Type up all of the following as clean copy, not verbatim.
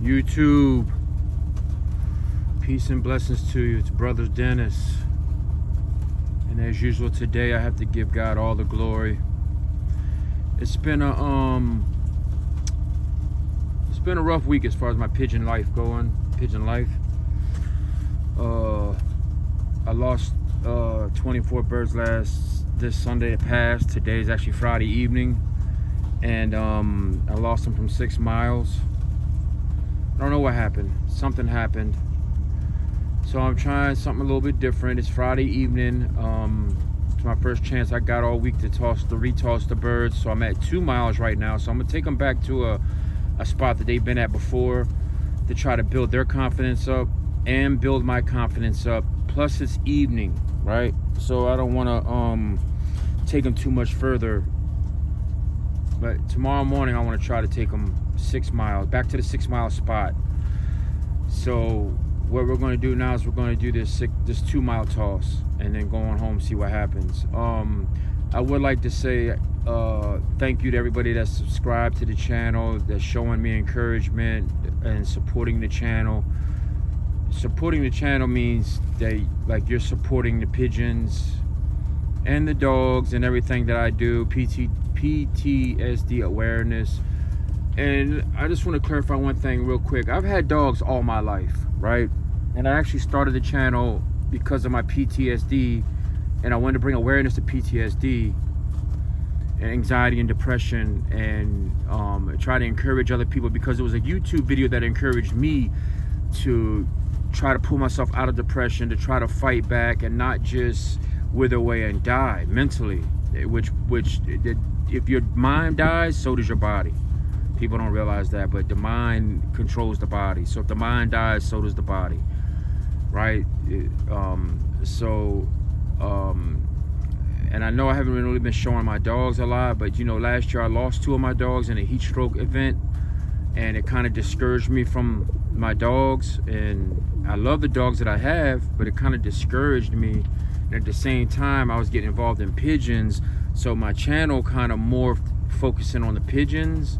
YouTube, peace and blessings to you. It's Brother Dennis, and as usual today I have to give God all the glory. It's been a rough week as far as my pigeon life. I lost 24 birds this Sunday past. Today is actually Friday evening, and I lost them from 6 miles. I don't know what happened. Something happened. So I'm trying something a little bit different. It's Friday evening. It's my first chance I got all week to retoss the birds. So I'm at 2 miles right now. So I'm gonna take them back to a spot that they've been at before to try to build their confidence up and build my confidence up. Plus it's evening, right? So I don't wanna take them too much further. But tomorrow morning I want to try to take them 6 miles, back to the 6 mile spot. So what we're going to do now is we're going to do this 2 mile toss and then go on home, see what happens. I would like to say thank you to everybody that's subscribed to the channel, that's showing me encouragement and supporting the channel. Supporting the channel means that you're supporting the pigeons and the dogs and everything that I do, PTSD awareness. And I just want to clarify one thing real quick. I've had dogs all my life, right? And I actually started the channel because of my PTSD, and I wanted to bring awareness to PTSD and anxiety and depression, and try to encourage other people, because it was a YouTube video that encouraged me to try to pull myself out of depression, to try to fight back and not just wither away and die mentally, which if your mind dies, so does your body. People don't realize that, but the mind controls the body. So if the mind dies, so does the body, right? And I know I haven't really been showing my dogs a lot, but last year I lost 2 of my dogs in a heat stroke event, and it kind of discouraged me from my dogs. And I love the dogs that I have, but it kind of discouraged me. And at the same time, I was getting involved in pigeons, so my channel kind of morphed, focusing on the pigeons.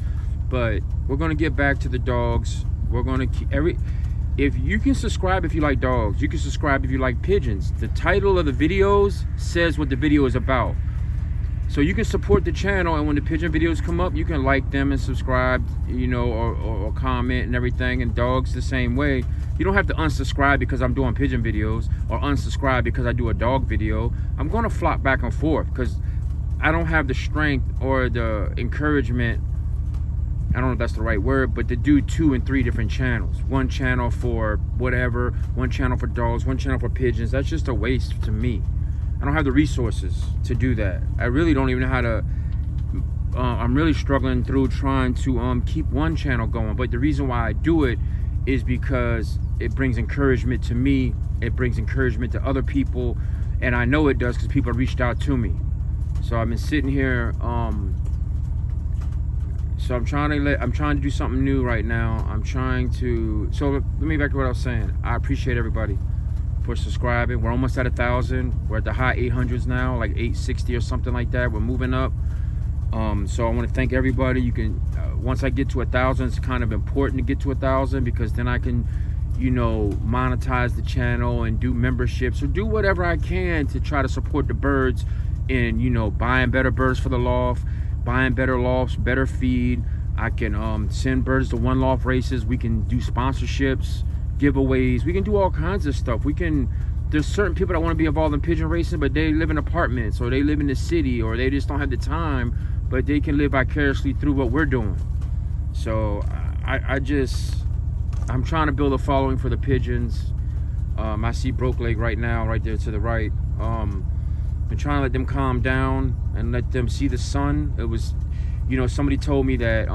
But we're gonna get back to the dogs. We're gonna keep if you can subscribe if you like dogs, you can subscribe if you like pigeons. The title of the videos says what the video is about. So you can support the channel, and when the pigeon videos come up, you can like them and subscribe, or comment and everything. And dogs the same way. You don't have to unsubscribe because I'm doing pigeon videos, or unsubscribe because I do a dog video. I'm gonna flop back and forth because I don't have the strength or the encouragement, I don't know if that's the right word, but to do 2 and 3 different channels. One channel for whatever, one channel for dogs, one channel for pigeons. That's just a waste to me. I don't have the resources to do that. I really don't even know how to. I'm really struggling through trying to keep one channel going. But the reason why I do it is because it brings encouragement to me. It brings encouragement to other people, and I know it does because people have reached out to me. So I've been sitting here. So I'm trying to do something new right now. So let me back to what I was saying. I appreciate everybody for subscribing. We're almost at 1,000. We're at the high 800s now, like 860 or something like that. We're moving up. So I want to thank everybody. You can once I get to 1,000, it's kind of important to get to 1,000, because then I can monetize the channel and do memberships or do whatever I can to try to support the birds in buying better birds for the loft, buying better lofts, better feed. I can send birds to one loft races. We can do sponsorships, giveaways. We can do all kinds of stuff. There's certain people that want to be involved in pigeon racing, but they live in apartments, or they live in the city, or they just don't have the time, but they can live vicariously through what we're doing. So I'm trying to build a following for the pigeons. I see Broke Leg right now, right there to the right. I'm trying to let them calm down and let them see the sun. It was, somebody told me that,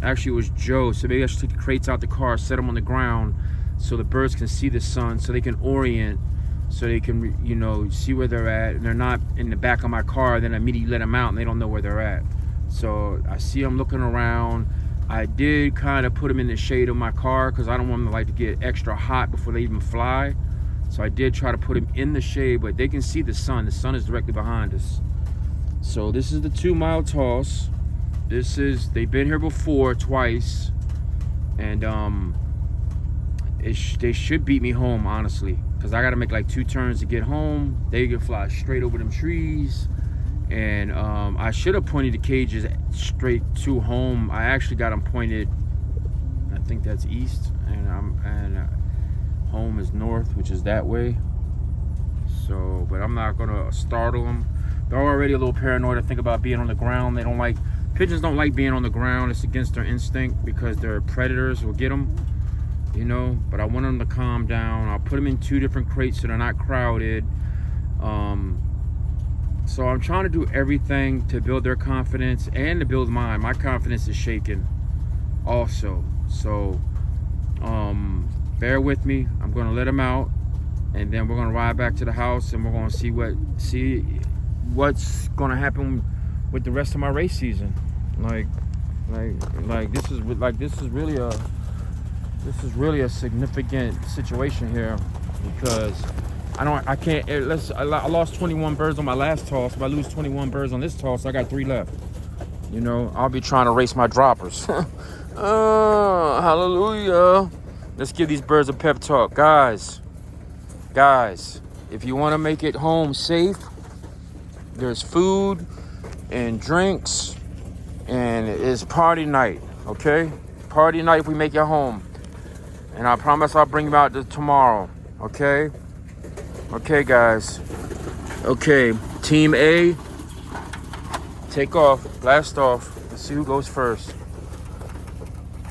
actually it was Joe, so maybe I should take the crates out the car, set them on the ground so the birds can see the sun, so they can orient, so they can, see where they're at, and they're not in the back of my car, then I immediately let them out and they don't know where they're at. So I see them looking around. I did kind of put them in the shade of my car because I don't want them to get extra hot before they even fly. So I did try to put them in the shade, but they can see the sun. The sun is directly behind us. So this is the 2 mile toss. They've been here before twice. and they should beat me home, honestly, because I got to make like 2 turns to get home. They can fly straight over them trees, and I should have pointed the cages straight to home. I actually got them pointed, I think that's east, and home is north, which is that way. So, but I'm not gonna startle them. They're already a little paranoid, I think, about being on the ground. They don't like, pigeons don't like being on the ground. It's against their instinct because their predators will get them, you know. But I want them to calm down. I'll put them in 2 different crates so they're not crowded. So I'm trying to do everything to build their confidence and to build mine. My confidence is shaken also. So bear with me. I'm gonna let them out, and then we're gonna ride back to the house, and we're gonna see what's gonna happen with the rest of my race season. Like this is really a significant situation here, because I lost 21 birds on my last toss. If I lose 21 birds on this toss, I got 3 left. You know, I'll be trying to race my droppers. Hallelujah. Let's give these birds a pep talk. Guys, if you want to make it home safe, there's food and drinks, and it's party night, okay? Party night if we make it home. And I promise I'll bring you out tomorrow, okay? Okay, guys. Okay, Team A, take off, blast off. Let's see who goes first.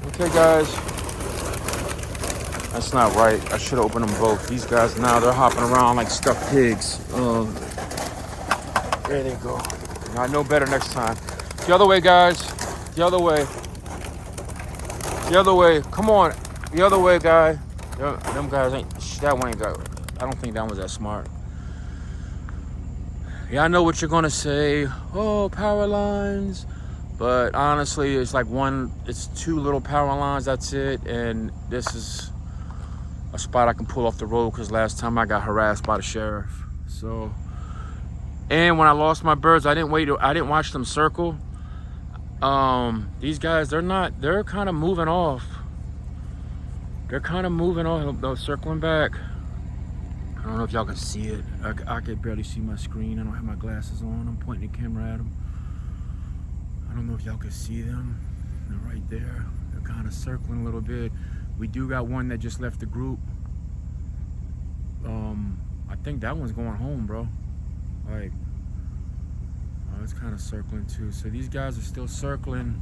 Okay, guys. That's not right. I should have opened them both. These guys now, they're hopping around like stuffed pigs. There they go. I know better next time. The other way, guys. The other way. The other way. Come on. The other way, guy. Them guys ain't, that one ain't got, I don't think that one's that smart. Yeah, I know what you're gonna say. Oh, power lines. But honestly, it's like it's 2 little power lines, that's it. And this is a spot I can pull off the road, because last time I got harassed by the sheriff. So, and when I lost my birds, I didn't watch them circle. These guys, they're kind of moving off. They're circling back. I don't know if y'all can see it. I can barely see my screen. I don't have my glasses on. I'm pointing the camera at them. I don't know if y'all can see them. They're right there. They're kind of circling a little bit. We do got one that just left the group. I think that one's going home, bro. Like, it's kind of circling too. So these guys are still circling.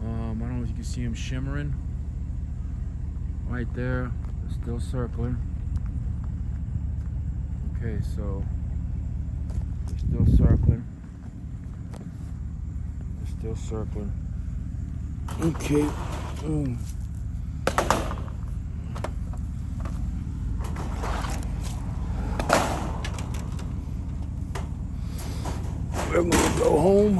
I don't know if you can see them shimmering. Right there, they're still circling. Okay, so they're still circling. They're still circling. Okay. We're gonna go home.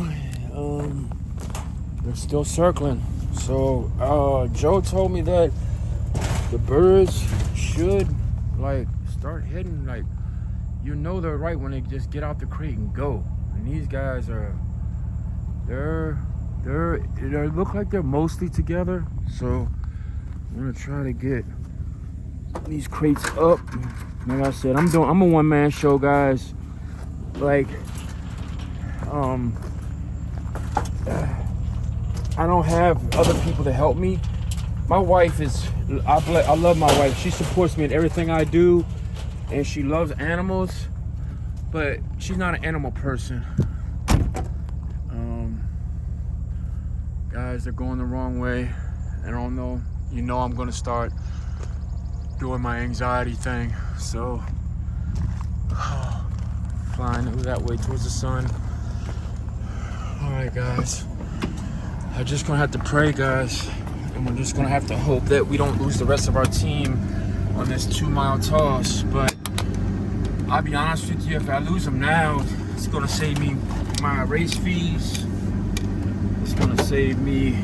They're still circling. So Joe told me that the birds should like start heading, like, you know, they're right when they just get out the crate and go. And these guys are, they look like they're mostly together. So I'm gonna try to get these crates up. Like I said, I'm a one-man show, guys. Like, I don't have other people to help me. My wife is, I love my wife. She supports me in everything I do, and she loves animals, but she's not an animal person. Guys, they're going the wrong way. I don't know. You know, I'm gonna start doing my anxiety thing. So, flying that way towards the sun. All right, guys. I'm just gonna have to pray, guys. And we're just gonna have to hope that we don't lose the rest of our team on this 2-mile toss. But I'll be honest with you, if I lose them now, it's gonna save me my race fees. It's gonna save me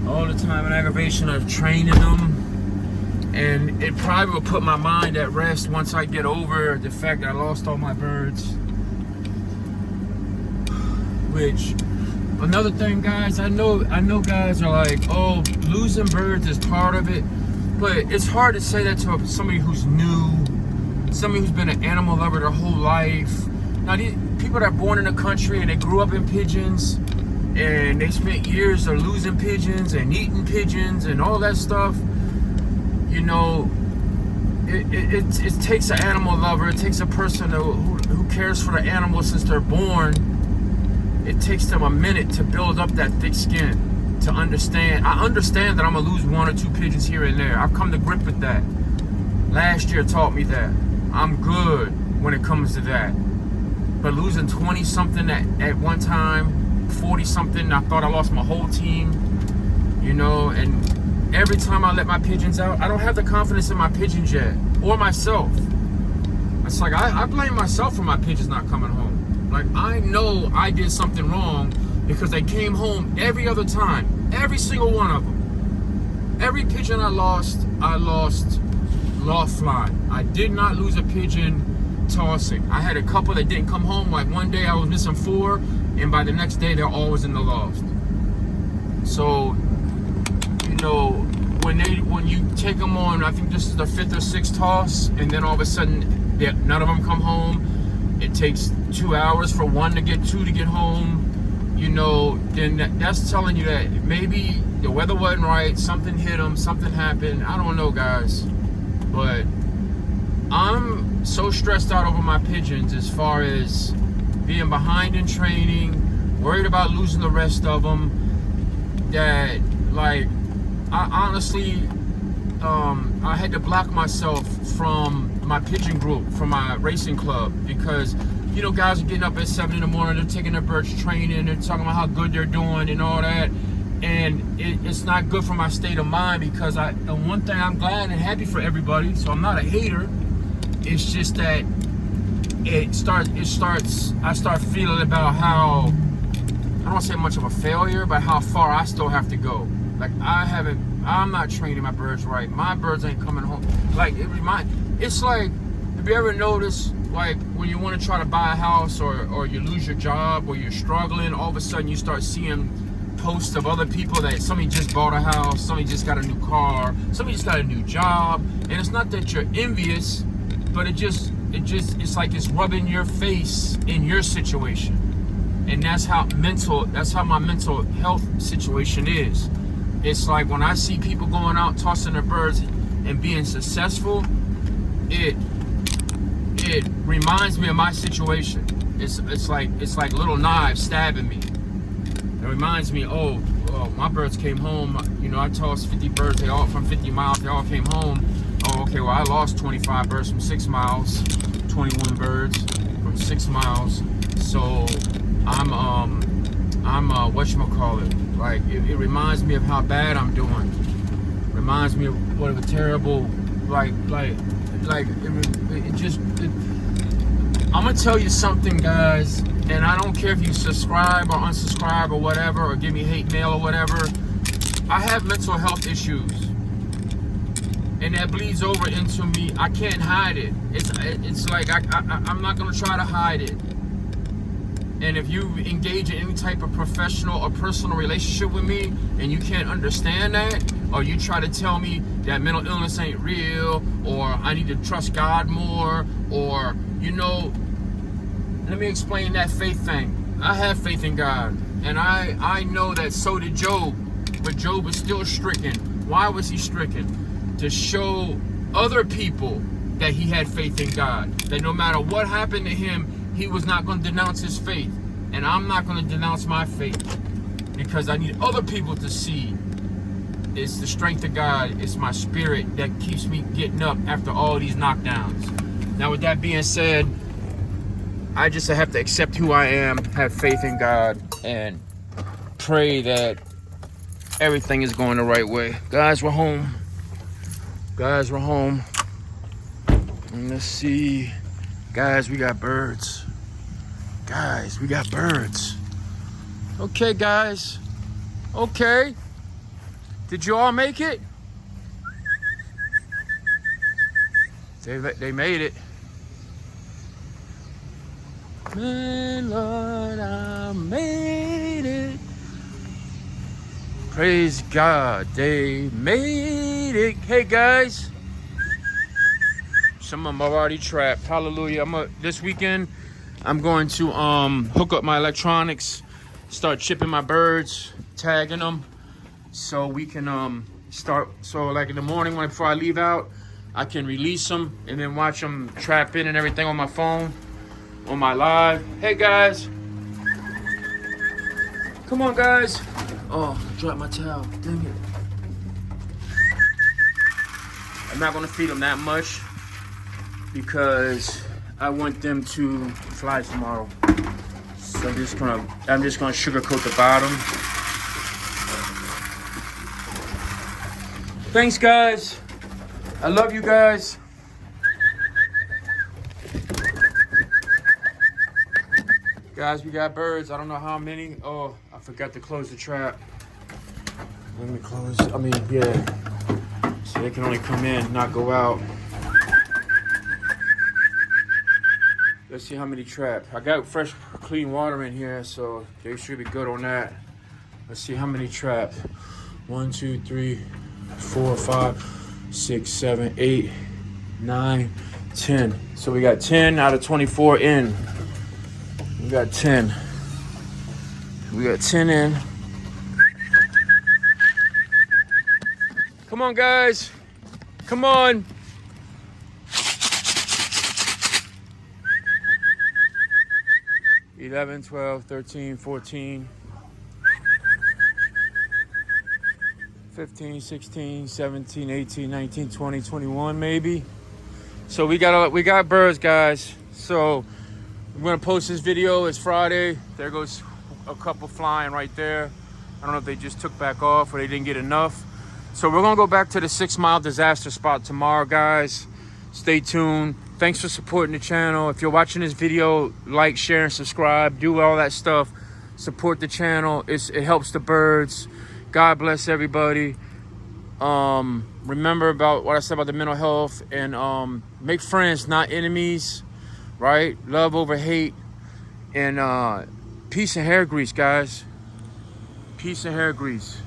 all the time and aggravation of training them. And it probably will put my mind at rest once I get over the fact that I lost all my birds. Which, another thing, guys, I know guys are like, oh, losing birds is part of it, but it's hard to say that to somebody who's new, somebody who's been an animal lover their whole life. Now, these people that are born in the country and they grew up in pigeons, and they spent years of losing pigeons and eating pigeons and all that stuff, you know, it takes an animal lover, it takes a person who cares for the animal since they're born. It takes them a minute to build up that thick skin, to understand. I understand that I'm gonna lose 1 or 2 pigeons here and there. I've come to grip with that. Last year taught me that. I'm good when it comes to that. But losing 20 something at one time, 40 something, I thought I lost my whole team, you know, and every time I let my pigeons out, I don't have the confidence in my pigeons yet, or myself. It's like, I blame myself for my pigeons not coming home. Like, I know I did something wrong because they came home every other time, every single one of them. Every pigeon I lost loft flying. I did not lose a pigeon tossing. I had a couple that didn't come home. Like one day I was missing 4, and by the next day they're always in the loft. So, you know, when you take them on, I think this is the 5th or 6th toss, and then all of a sudden none of them come home. It takes 2 hours for one to get 2 to get home. You know, then that's telling you that maybe the weather wasn't right, something hit them, something happened. I don't know, guys, but I'm so stressed out over my pigeons as far as being behind in training, worried about losing the rest of them, that, like, I honestly, I had to block myself from my pigeon group, from my racing club, because, you know, guys are getting up at 7 in the morning, they're taking their birds training, they're talking about how good they're doing and all that, and it's not good for my state of mind, because and one thing, I'm glad and happy for everybody, so I'm not a hater. It's just that I start feeling about how, I don't want to say much of a failure, but how far I still have to go. Like, I'm not training my birds right. My birds ain't coming home. Like, it's like, have you ever noticed, like, when you want to try to buy a house, or you lose your job, or you're struggling, all of a sudden you start seeing posts of other people that somebody just bought a house, somebody just got a new car, somebody just got a new job, and it's not that you're envious, but it's like it's rubbing your face in your situation. And that's how my mental health situation is. It's like when I see people going out tossing their birds and being successful, it reminds me of my situation. It's like little knives stabbing me. It reminds me, oh, my birds came home. You know, I tossed 50 birds. They all from 50 miles. They all came home. Oh, okay. Well, I lost 25 birds from 6 miles, 21 birds from 6 miles. So I'm whatchamacallit. Like, it reminds me of how bad I'm doing. Reminds me of what a terrible, I'm gonna tell you something, guys, and I don't care if you subscribe or unsubscribe or whatever, or give me hate mail or whatever. I have mental health issues, and that bleeds over into me. I can't hide it. It's like I'm not gonna try to hide it. And if you engage in any type of professional or personal relationship with me and you can't understand that, or you try to tell me that mental illness ain't real, or I need to trust God more, or, you know, let me explain that faith thing. I have faith in God, and I know that so did Job, but Job was still stricken. Why was he stricken? To show other people that he had faith in God, that no matter what happened to him, he was not going to denounce his faith. And I'm not going to denounce my faith, because I need other people to see it's the strength of God. It's my spirit that keeps me getting up after all these knockdowns. Now, with that being said, I just have to accept who I am, have faith in God, and pray that everything is going the right way. Guys, we're home. And let's see. Guys, we got birds. Okay, guys. Okay. Did you all make it? They made it. Man, Lord, I made it. Praise God, they made it. Hey guys, some of them are already trapped. Hallelujah. This weekend I'm going to hook up my electronics, start chipping my birds, tagging them, so we can start. So like in the morning before I leave out, I can release them and then watch them trap in and everything on my phone, on my live. Hey guys, come on guys. Oh, dropped my towel. Dang it. I'm not gonna feed them that much because I want them to fly tomorrow. So I'm just gonna sugarcoat the bottom. Thanks guys. I love you guys. Guys, we got birds. I don't know how many. Oh, I forgot to close the trap. Let me close. Yeah. So they can only come in, not go out. Let's see how many trapped. I got fresh, clean water in here, so they should be good on that. Let's see how many trapped. 1, 2, 3, 4, 5, 6, 7, 8, 9, 10. So we got 10 out of 24 in. We got 10. We got 10 in. Come on, guys. Come on. $11, $12, $13, $14, $15, $16, $17, $18, $19, $20, $21 maybe. So we got birds, guys. So I'm gonna post this video. It's Friday. There goes a couple flying right there. I don't know if they just took back off or they didn't get enough. So we're gonna go back to the 6 Mile disaster spot tomorrow, guys. Stay tuned. Thanks for supporting the channel. If you're watching this video, like, share, and subscribe. Do all that stuff. Support the channel. It helps the birds. God bless everybody. Remember about what I said about the mental health, and make friends, not enemies. Right? Love over hate. And peace and hair grease, guys. Peace and hair grease.